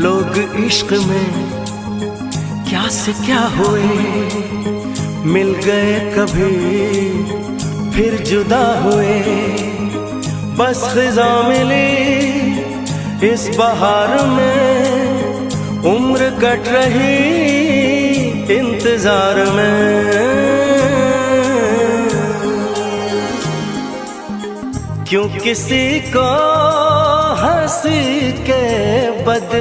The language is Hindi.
लोग इश्क में क्या से क्या हुए, मिल गए कभी फिर जुदा हुए। बस खिज़ा मिली इस बहार में, उम्र कट रही इंतजार में। क्यों किसी को हंसी के बदले